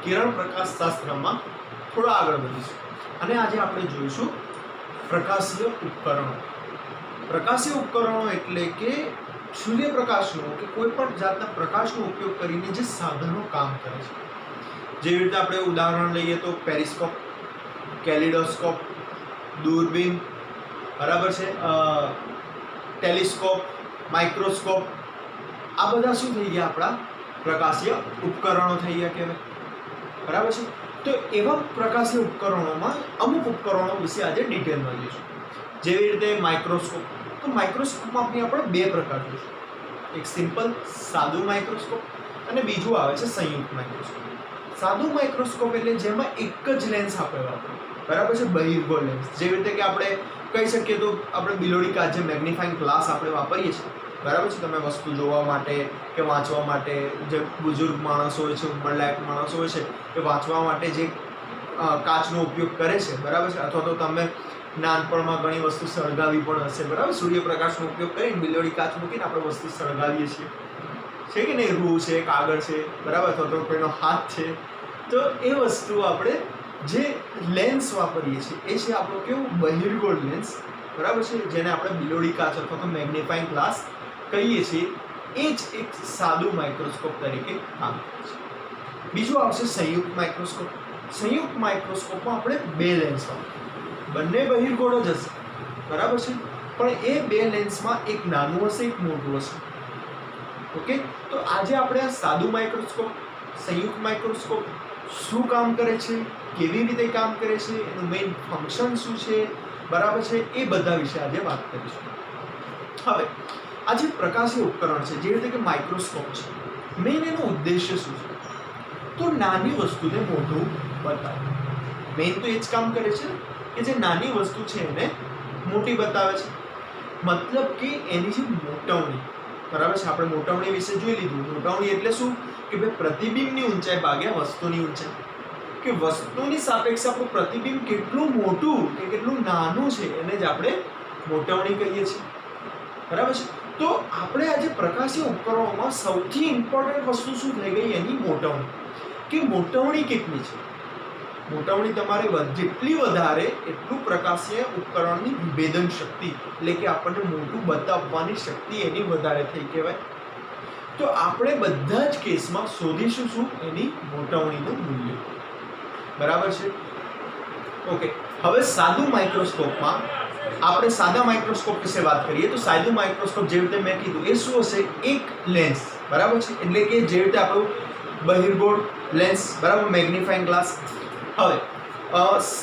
કિરણ પ્રકાશશાસ્ત્રમાં થોડા આગળ વધીશું અને આજે આપણે જોઈશું પ્રકાશીય ઉપકરણો. પ્રકાશીય ઉપકરણો એટલે કે સૂર્યપ્રકાશનો કે કોઈ પણ જાતના પ્રકાશનો ઉપયોગ કરીને જે સાધનો કામ કરે છે. જેવી રીતે આપણે ઉદાહરણ લઈએ તો પેરિસ્કોપ, કેલિડોસ્કોપ, દૂરબીન, બરાબર છે, ટેલિસ્કોપ, માઇક્રોસ્કોપ, આ બધા શું થઈ ગયા? આપણા પ્રકાશીય ઉપકરણો થઈ ગયા કહેવાય, બરાબર છે. તો એવા પ્રકાશીય ઉપકરણોમાં અમુક ઉપકરણો વિશે આજે ડિટેલમાં જોઈશું. જેવી રીતે માઇક્રોસ્કોપ. તો માઇક્રોસ્કોપમાં આપણે બે પ્રકાર જોઈશું. એક સિમ્પલ સાદું માઇક્રોસ્કોપ અને બીજું આવે છે સંયુક્ત માઇક્રોસ્કોપ. સાદું માઇક્રોસ્કોપ એટલે જેમાં એક જ લેન્સ આપણે વાપરીએ, બરાબર છે, બહિર્ગોળ લેન્સ. જેવી રીતે કે આપણે કહી શકીએ તો આપણે બિલોડી કાચ જે મેગ્નિફાઇંગ ગ્લાસ આપણે વાપરીએ છીએ, બરાબર છે, તમે વસ્તુ જોવા માટે કે વાંચવા માટે, જે બુઝુર્ગ માણસો હોય છે, ઉંમરલાયક માણસો હોય છે, એ વાંચવા માટે જે કાચનો ઉપયોગ કરે છે, બરાબર છે. અથવા તો તમે નાનપણમાં ઘણી વસ્તુ સળગાવી પણ હશે, બરાબર, સૂર્યપ્રકાશનો ઉપયોગ કરીને બિલોડી કાચ મૂકીને આપણે વસ્તુ સળગાવીએ છીએ, છે કે નહીં? રૂ છે, કાગળ છે, બરાબર, અથવા તો કોઈનો હાથ છે. તો એ વસ્તુ આપણે જે લેન્સ વાપરીએ છીએ એ છે આપણો કેવું? બહિર્ગોળ લેન્સ, બરાબર છે, જેને આપણે બિલોડી કાચ અથવા તો મેગ્નિફાઇંગ ગ્લાસ કહીએ છીએ. એ જ એક સાદું માઇક્રોસ્કોપ તરીકે કામ કરે છે. બીજું આવશે સંયુક્ત માઇક્રોસ્કોપ. સંયુક્ત માઇક્રોસ્કોપમાં આપણે બે લેન્સ વાપરીએ, બંને બહિર્ગોળ જ હશે, બરાબર છે, પણ એ બે લેન્સમાં એક નાનું હશે, એક મોટું હશે. ઓકે, તો આજે આપણે આ સાદું માઇક્રોસ્કોપ, સંયુક્ત માઇક્રોસ્કોપ શું કામ કરે છે, કેવી રીતે કામ કરે છે, એનું મેઇન ફંક્શન શું છે, બરાબર છે, એ બધા વિશે આજે વાત કરીશું. હવે આ જે પ્રકાશીય ઉપકરણ છે, જે રીતે કે માઇક્રોસ્કોપ છે, મેઇન એનો ઉદ્દેશ્ય શું છે? તો નાની વસ્તુને મોટું બતાવે. મેઇન તો એ જ કામ કરે છે કે જે નાની વસ્તુ છે એને મોટી બતાવે છે. મતલબ કે એની જે મોટવણી, બરાબર છે, આપણે મોટવણી વિશે જોઈ લીધું. મોટવણી એટલે શું? કે ભાઈ પ્રતિબિંબની ઊંચાઈ ભાગ્યા વસ્તુની ઊંચાઈ, કે વસ્તુની સાપેક્ષે આપણું પ્રતિબિંબ કેટલું મોટું કે કેટલું નાનું છે એને જ આપણે મોટવણી કહીએ છીએ, બરાબર છે. તો આપણે આજે પ્રકાશીય ઉપકરણોમાં સૌથી ઇમ્પોર્ટન્ટ વસ્તુ શું થઈ ગઈ? એની મોટવણી. કે મોટવણી કેટલી છે? મોટવણી તમારે જેટલી વધારે એટલું પ્રકાશીય ઉપકરણની વિભેદન શક્તિ, એટલે કે આપણને મોટું બતાવવાની શક્તિ એની વધારે થઈ કહેવાય. તો આપણે બધા જ કેસમાં શોધીશું શું? એની મોટવણીનું મૂલ્ય, બરાબર છે. ઓકે, હવે સાદું માઇક્રોસ્કોપમાં આપણે સાદા માઇક્રોસ્કોપ વિશે વાત કરીએ તો સાદું માઇક્રોસ્કોપ જેવી રીતે મેં કીધું એ શું હશે? એક લેન્સ, બરાબર છે, એટલે કે જેવી રીતે આપણું બહિર્ગોળ લેન્સ, બરાબર, મેગ્નિફાઇંગ ગ્લાસ. હવે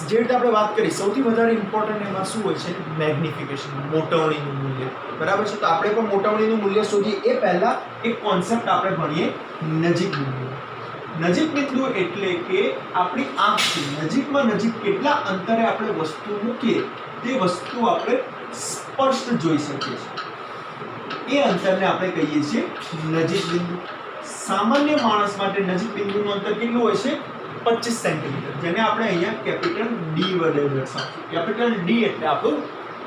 જે રીતે આપણે વાત કરી, સૌથી વધારે ઇમ્પોર્ટન્ટ એમાં શું હોય છે? મેગ્નિફિકેશન, મોટવણીનું મૂલ્ય, બરાબર છે. તો આપણે પણ મોટવણીનું મૂલ્ય શોધીએ એ પહેલા એક કોન્સેપ્ટ આપણે ભણીએ, નજીક બિંદુ. નજીક બિંદુ એટલે કે આપણી આંખથી નજીકમાં નજીક કેટલા અંતરે આપણે વસ્તુ મૂકીએ તે વસ્તુ આપણે સ્પષ્ટ જોઈ શકીએ છીએ, એ અંતરને આપણે કહીએ છીએ નજીક બિંદુ. સામાન્ય માણસ માટે નજીક બિંદુનું અંતર કેટલું હોય છે? 25 સેન્ટીમીટર, જેને આપણે અહીંયા કેપિટલ ડી વડે દર્શાવશું. કેપિટલ ડી એટલે આપણું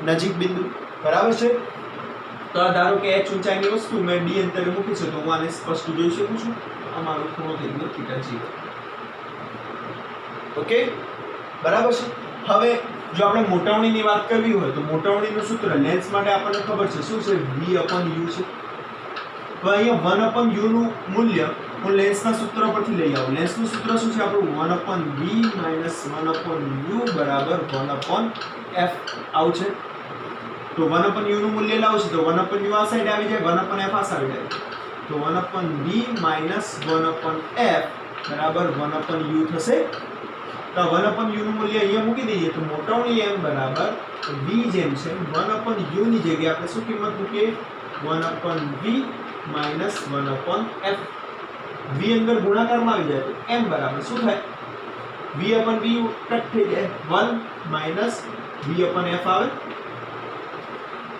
નજીક બિંદુ, બરાબર છે. તો ધારો કે h ઊંચાઈની વસ્તુ મેં ડી અંતરે મૂકી છે, તો હું આને સ્પષ્ટ જોઈ શકું છું. આ મારો ખૂણો થઈ ગયો θ0. ઓકે, બરાબર છે. હવે જો આપણે મોટવણીની વાત કરવી હોય તો મોટવણીનું સૂત્ર લેન્સ માટે આપણને ખબર છે શું છે? v/u છે. તો અહીંયા 1/u નું મૂલ્ય હું લેન્સના સૂત્ર પરથી લઈ આવું. લેન્સનું સૂત્ર શું છે આપણું? 1/v - 1/u બરાબર 1/f આવું છે. તો 1/u નું મૂલ્ય લાવું છે તો 1/u આ સાઈડ આવી જાય, 1/f આ સાઈડ આવી જાય. તો 1/v - 1/f બરાબર 1/u થશે. તો 1/u નું મૂલ્ય અહીંયા મૂકી દઈએ તો મોટવણી m બરાબર v જેમ છે 1/u ની જગ્યાએ આપણે શું કિંમત મૂકીએ? 1/v - 1/f. v અંદર ગુણાકારમાં આવી જાય તો m બરાબર શું થાય? v/v કટ થઈ જાય, 1 - v/f આવે.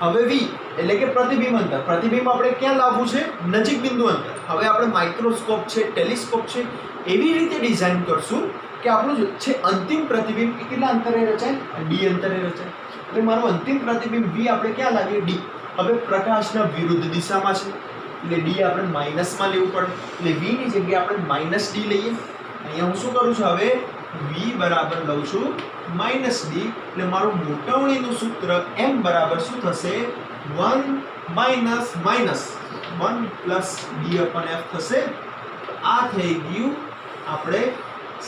હવે v એટલે કે પ્રતિબિંબ અંતર. પ્રતિબિંબ આપણે ક્યાં લાવવું છે? નજીક બિંદુ અંતર. હવે આપણે માઇક્રોસ્કોપ છે, ટેલિસ્કોપ છે, એવી રીતે ડિઝાઇન કરશું કે આપણું છે અંતિમ પ્રતિબિંબ કેટલા અંતરે રચાય? d અંતરે રચાય. એટલે મારું અંતિમ પ્રતિબિંબ v આપણે ક્યાં લાવીએ? d. હવે પ્રકાશના વિરુદ્ધ દિશામાં છે એટલે d આપણે માઈનસમાં લેવું પડે, એટલે v ની જગ્યાએ આપણે -d લઈએ. અહીંયા હું શું કરું છું હવે v બરાબર લઉં છું માઇનસ d, એટલે મારું મોટવણીનું સૂત્ર m બરાબર શું થશે 1 minus minus 1 plus d અપન f થશે. આ થઈ ગયું આપણે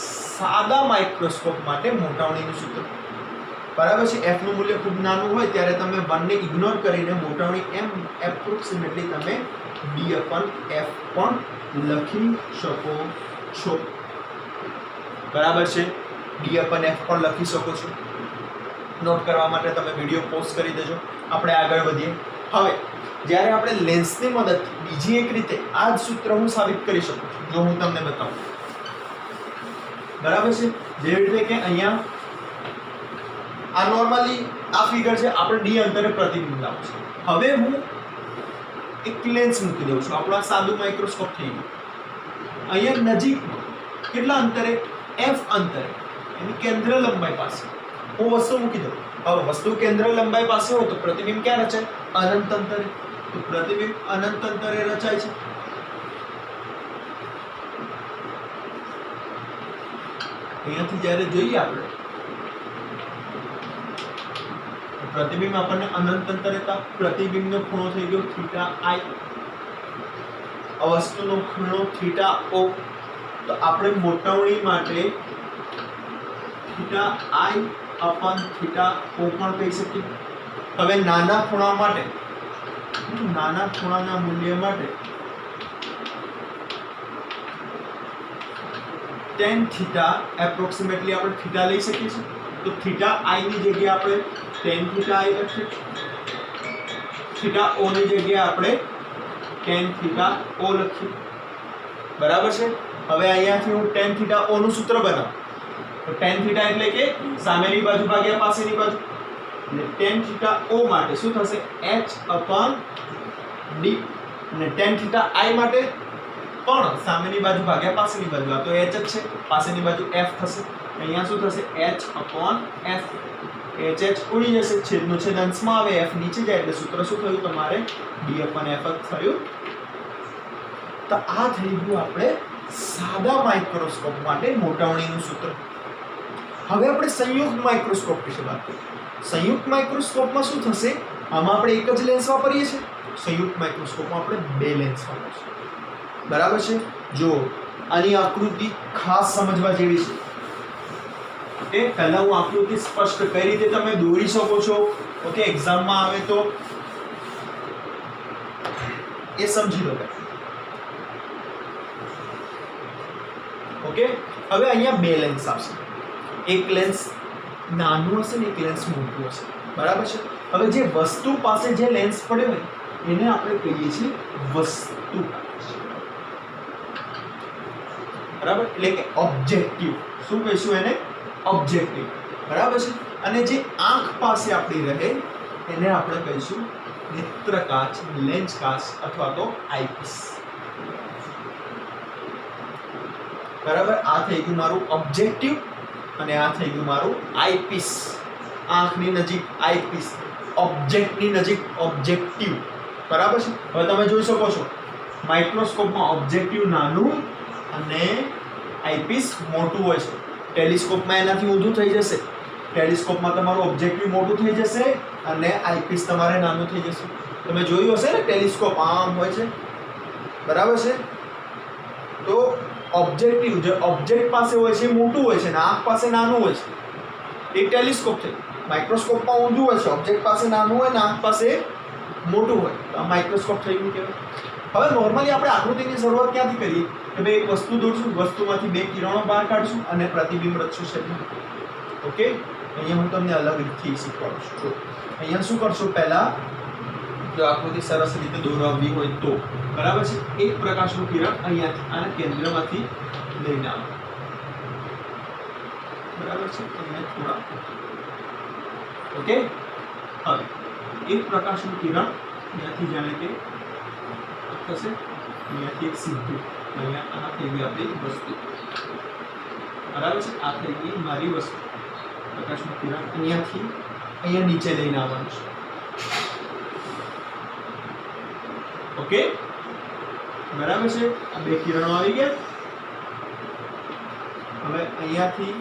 સાદા માઇક્રોસ્કોપ માટે મોટાવણીનું સૂત્ર. બરાબર છે. f નું મૂલ્ય ખૂબ નાનું હોય ત્યારે તમે 1 ને ઇગ્નોર કરીને મોટાવણી m એપ્રોક્સિમેટલી તમે d અપન f પણ લખી શકો છો. બરાબર છે. d અપન f પણ લખી શકો છો. નોટ કરવા માટે તમે વિડિયો પોઝ કરી દેજો. આપણે આગળ વધીએ. હવે જ્યારે આપણે લેન્સની મદદથી બીજી એક રીતે આ જ સૂત્ર હું સાબિત કરી શકું છું, જો હું તમને બતાવું. બરાબર છે. જેવી રીતે કે અહીંયા આ નોર્મલી આ ફિગર છે, આપણે d અંતરે પ્રતિબિંબ લાવું છે. હવે હું એક લેન્સ મૂકી દઉં છું. આપણું આ સાદું માઇક્રોસ્કોપ થઈ ગયું. અહીંયા નજીકમાં કેટલા અંતરે f અંતરે એની કેન્દ્ર લંબાઈ પાસે હું વસ્તુ મૂકી દઉં. હવે વસ્તુ કેન્દ્ર લંબાઈ પાસે હોય તો પ્રતિબિંબ ક્યાં રચાય? અનંત અંતરે. તો પ્રતિબિંબ અનંત અંતરે રચાય છે. અહીંયાથી જ્યારે જોઈએ આપણે પ્રતિબિંબ આપણને અનંત અંતરે હતા. પ્રતિબિંબનો ખૂણો થઈ ગયો થીટા i, આ વસ્તુનો ખૂણો થીટા o. તો આપણે મોટાવણી માટે થીટા i અપન થીટા o પણ કહી શકીએ. હવે નાના ખૂણા માટે, નાના ખૂણાના મૂલ્ય માટે tan થીટા એપ્રોક્સિમેટલી આપણે થીટા લઈ શકીએ છીએ. તો થીટા i ની જગ્યાએ આપણે tan થીટા i લખીએ. થીટા o ની જગ્યાએ આપણે tan થીટા o લખીએ. બરાબર છે. હવે અહીંયાથી હું tan થીટા o નું સૂત્ર બનાવું. તો tan થીટા એટલે કે સામેની બાજુ ભાગ્યા પાસેની બાજુ. એટલે tan થીટા o માટે શું થશે? h અપન d. અને tan થીટા i માટે પણ સામેની બાજુ ભાગ્યા પાસેની બાજુ. આ તો h જ છે, પાસેની બાજુ f થશે. અહીંયા શું થશે? h અપન f. h ઉડી જશે, છેદનો છેદ અંશમાં આવે, f નીચે જાય એટલે સૂત્ર શું થયું તમારે? d અપન f જ થયું. તો આ થઈ ગયું આપણે સાદા માઇક્રોસ્કોપ માટે મોટાવણીનું સૂત્ર. હવે આપણે સંયુક્ત માઇક્રોસ્કોપ વિશે વાત કરીએ. સંયુક્ત માઇક્રોસ્કોપમાં શું થશે? આમાં આપણે એક જ લેન્સ વાપરીએ છીએ. સંયુક્ત માઇક્રોસ્કોપમાં આપણે બે લેન્સ વાપરીશું. બરાબર છે. જો આની આકૃતિ ખાસ સમજવા જેવી છે. ઓકે, પહેલા હું આકૃતિ સ્પષ્ટ કઈ રીતે તમે દોરી શકો છો, ઓકે, એક્ઝામમાં આવે તો એ સમજી લો. ઓકે, હવે અહીંયા બે લેન્સ આવશે. એક લેન્સ નાનું હશે ને એક લેન્સ મોટું હશે. બરાબર છે. હવે જે વસ્તુ પાસે જે લેન્સ પડ્યો હોય એને આપણે કહીએ છીએ વસ્તુ. બરાબર, એટલે કે ઓબ્જેક્ટિવ. શું કહીશું એને? ઓબ્જેક્ટિવ. બરાબર છે. અને જે આંખ પાસે આપણી રહે એને આપણે કહીશું નેત્ર કાચ, લેન્સ કાચ અથવા તો આઈપીસ. બરાબર, આ થઈ ગયું મારું ઓબ્જેક્ટિવ અને આ થઈ ગયું મારું આઈપીસ. આંખની નજીક આઈપીસ, ઓબ્જેક્ટની નજીક ઓબ્જેક્ટિવ. બરાબર છે. હવે તમે જોઈ શકો છો માઇક્રોસ્કોપમાં ઓબ્જેક્ટિવ નાનું અને આઈપીસ મોટું હોય છે. ટેલિસ્કોપમાં એનાથી ઊંધું થઈ જશે. ટેલિસ્કોપમાં તમારું ઓબ્જેક્ટિવ મોટું થઈ જશે અને આઈપીસ તમારે નાનું થઈ જશે. તમે જોયું હશે ને ટેલિસ્કોપ આમ હોય છે. બરાબર છે. તો ઓબ્જેક્ટિવ જે ઓબ્જેક્ટ પાસે હોય છે મોટું હોય છે અને આંખ પાસે નાનું હોય છે. એ ટેલિસ્કોપ છે. માઇક્રોસ્કોપમાં ઊંધું હોય છે, ઓબ્જેક્ટ પાસે નાનું હોય ને આંખ પાસે મોટું હોય. તો આ માઇક્રોસ્કોપ થઈ ગયું કહેવાય. હવે નોર્મલી આપણે આકૃતિની શરૂઆત ક્યાંથી કરીએ કે ભાઈ એક વસ્તુ દોરશું, વસ્તુમાંથી બે કિરણો બહાર કાઢશું અને પ્રતિબિંબ રચશું છે. ઓકે, અહીંયા હું તમને અલગ રીતથી શીખવાડું છું. જો અહીંયા શું કરશો, પહેલા જો આકૃતિ સરસ રીતે દોરાવવી હોય તો બરાબર છે, એક પ્રકાશનું કિરણ અહીંયાથી આના કેન્દ્રમાંથી લઈને આવો. બરાબર છે. અહીંયા થોડા ઓકે. હવે એક પ્રકાશનું કિરણ અહીંયાથી જાણે કે થશે, અહીંયાથી એક સીધું અહીંયા આ થઈ ગઈ આપણી વસ્તુ. બરાબર છે. આ થઈ ગઈ મારી વસ્તુ. પ્રકાશનું કિરણ અહીંયાથી અહીંયા નીચે લઈને આવવાનું છે. ઓકે, બરાબર છે. આ બે કિરણો આવી ગયા. હવે અહીંયાથી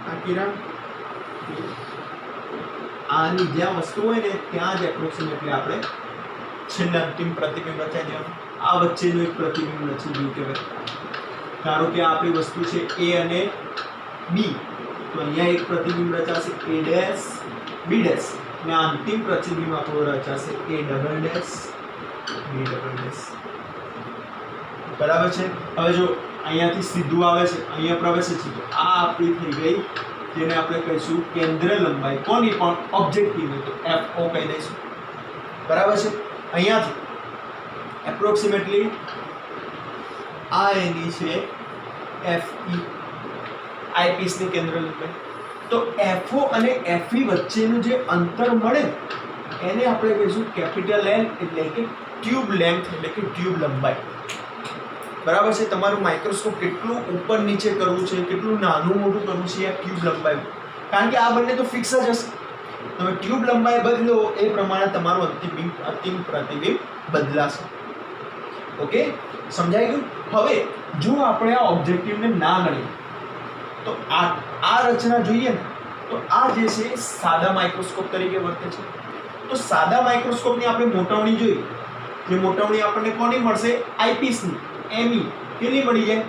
આ કિરણ આની જ્યાં વસ્તુ હોય ને ત્યાં જ એપ્રોક્સિમેટલી આપણે છેલ્લે અંતિમ પ્રતિબિંબ રચાઈ દેવાનું. આ વચ્ચેનું એક પ્રતિબિંબ રચી ગયું કહેવાય. ધારો કે આ આપણી વસ્તુ છે એ અને બી, તો અહીંયા એક પ્રતિબિંબ રચાશે a ડેશ b ડેશ, અને આ અંતિમ પ્રતિબિંબ આપણો રચાશે a double dash b double dash. બરાબર છે. હવે જો અહીંયાથી સીધું આવે છે, અહીંયા પ્રવેશે છે, તો આ આપણી થઈ ગઈ જેને આપણે કહીશું કેન્દ્ર લંબાઈ. કોની પણ? ઓબ્જેક્ટિવ, તો FO કહી દઈશું. બરાબર છે. અહીંયાથી એપ્રોક્સિમેટલી આ એની છે FE, આઈપીસની કેન્દ્ર લંબાઈ. તો FO અને FE વચ્ચેનું જે અંતર મળે એને આપણે કહીશું કેપિટલ L, એટલે કે ટ્યુબ લેન્થ, એટલે કે ટ્યુબ લંબાઈ. બરાબર છે. તમારું માઇક્રોસ્કોપ કેટલું ઉપર નીચે કરવું છે, કેટલું નાનું મોટું કરવું છે આ ટ્યુબ લંબાઈ, કારણ કે આ બંને તો ફિક્સ જ હશે. તમે ટ્યુબ લંબાઈ બદલો એ પ્રમાણે તમારું અંતિમ પ્રતિબિંબ બદલાશે. ઓકે, સમજાઈ ગયું? હવે જો આપણે આ ઓબ્જેક્ટિવને ના ગણીએ તો આ રચના જોઈએ ને, તો આ જે છે સાદા માઇક્રોસ્કોપ તરીકે વર્તે છે. તો સાદા માઇક્રોસ્કોપની આપણે મોટાવણી જોઈએ. જે મોટાવણી આપણને કોની મળશે? આઈપીસની, ME. કેટલી મળી જાય?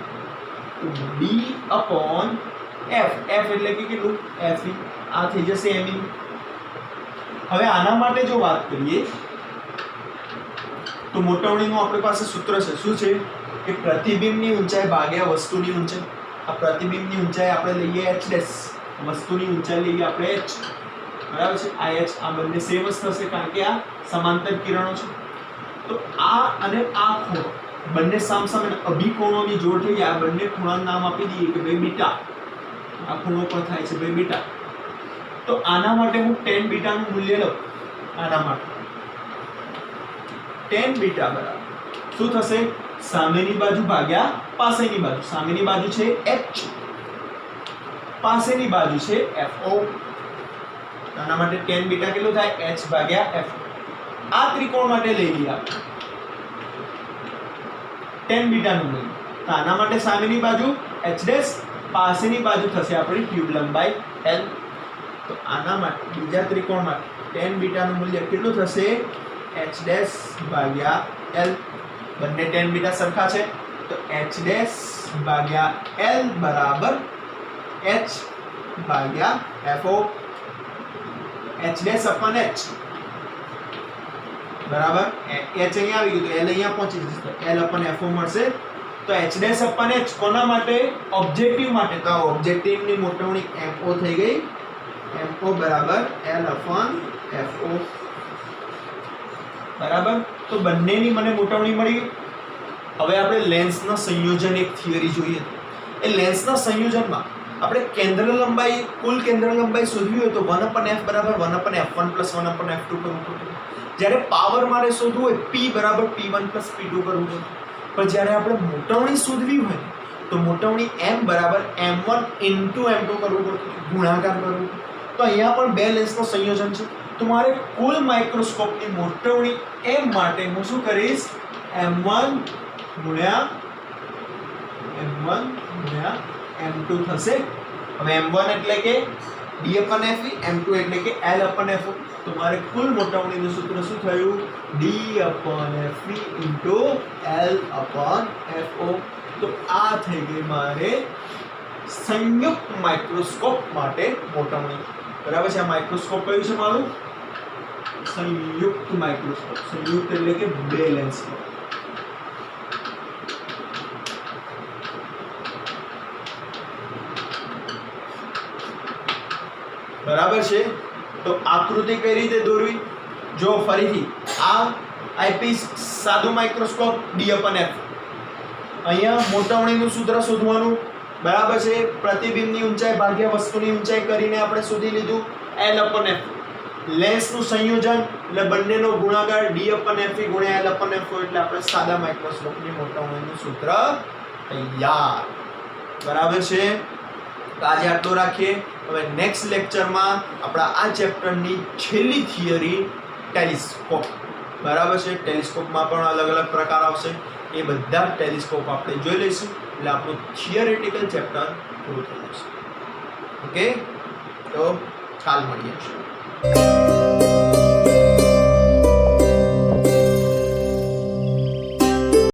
D/F. F એટલે કે કેટલું? FE. આ થઈ જશે ME. હવે આના માટે જો વાત કરીએ તો મોટાવણીનું આપણી પાસે સૂત્ર છે. શું છે? કે પ્રતિબિંબની ઊંચાઈ ભાગ્યા વસ્તુની ઊંચાઈ. આ પ્રતિબિંબની ઊંચાઈ આપણે લઈએ h ડેશ, વસ્તુની ઊંચાઈ લઈએ આપણે h. બરાબર છે. આ h આ બંને સેમ જ થશે કારણ કે આ સમાંતર કિરણો છે. તો આ અને આ ખૂણો બંને સામસામે અભિકોણોની જોડ થઈ જાય. આ બંને ખૂણાનું નામ આપી દઈએ કે ભાઈ બીટા. આ ખૂણો પણ થાય છે ભાઈ બીટા. તો આના માટે હું tan બીટાનું મૂલ્ય લઉં. આના માટે tan બીટા બરાબર શું થશે? સામેની બાજુ ભાગ્યા પાસેની બાજુ. સામેની બાજુ છે h, પાસેની બાજુ છે FO. આના માટે tan બીટા કેટલું થાય? h ભાગ્યા FO. આ ત્રિકોણ માટે લઈ લઈએ આપણે tan બીટાનું મૂલ્ય. તો આના માટે સામેની બાજુ h ડેશ, પાસેની બાજુ થશે આપણી ટ્યુબ લંબાઈ L. તો આના માટે બીજા ત્રિકોણ માટે tan બીટાનું મૂલ્ય કેટલું થશે? h ડેશ ભાગ્યા L. બંને tan બીટા સરખા છે, તો h ડેશ ભાગ્યા L બરાબર h ભાગ્યા FO. h ડેશ અપન h બરાબર h અહીંયા આવી ગયું, તો L અહીંયા પહોંચી જશે, તો L અપન FO મળશે. તો h ડેશ અપન h કોના માટે? ઓબ્જેક્ટિવ માટે. તો આ ઓબ્જેક્ટિવની મોટાવણી MO થઈ ગઈ. MO બરાબર L અપન FO. બરાબર. તો બંનેની મને મોટાવણી મળી. હવે આપણે લેન્સના સંયોજન એક થિયરી જોઈએ. એ લેન્સના સંયોજનમાં આપણે કેન્દ્ર લંબાઈ, કુલ કેન્દ્ર લંબાઈ શોધવી હોય તો 1/f બરાબર 1/f1 + 1/f2 કરવું પડે. જ્યારે પાવર મારે શોધવું હોય P બરાબર P1 + P2 કરવું પડે. પણ જ્યારે આપણે મોટાવણી શોધવી હોય તો મોટાવણી M બરાબર M1 × M2 કરવું પડે, ગુણાકાર કરવું. તો અહીંયા પણ બે લેન્સનું સંયોજન છે. તો મારે કુલ માઇક્રોસ્કોપની મોટાવણી M માટે હું શું કરીશ? M1 × M2 થશે. હવે M1 એટલે કે D/FE, M2 એટલે કે L/FO. તો મારે કુલ મોટાવણીનું સૂત્ર શું થયું? D/FE × L/FO. તો આ થઈ ગઈ મારે સંયુક્ત માઇક્રોસ્કોપ માટે મોટાવણી. બરાબર છે. આ માઇક્રોસ્કોપ કયું છે મારું? સંયુક્ત માઇક્રોસ્કોપ. સંયુક્ત એટલે કે બે લેન્સ. બરાબર છે. તો આકૃતિ કઈ રીતે દોરવી? જો ફરીથી આ આઈપીસ સાદું માઇક્રોસ્કોપ D/F. અહીંયા મોટાવણીનું સૂત્ર શોધવાનું. બરાબર છે. પ્રતિબિંબની ઊંચાઈ ભાગ્યા વસ્તુની ઊંચાઈ કરીને આપણે શોધી લીધું L/F. લેન્સનું સંયોજન એટલે બંનેનો ગુણાકાર D/FE × L/FO એટલે આપણે સાદા માઇક્રોસ્કોપની મોટાવણીનું સૂત્ર તૈયાર. બરાબર છે. તો આજે આટલું રાખીએ. હવે નેક્સ્ટ લેક્ચરમાં આપણા આ ચેપ્ટરની છેલ્લી થિયરી ટેલિસ્કોપ. બરાબર છે. ટેલિસ્કોપમાં પણ અલગ અલગ પ્રકાર આવશે. એ બધા ટેલિસ્કોપ આપણે જોઈ લઈશું એટલે આપણું થિયરેટિકલ ચેપ્ટર પૂરું થઈ જશે. ઓકે, તો કાલ મળીએ.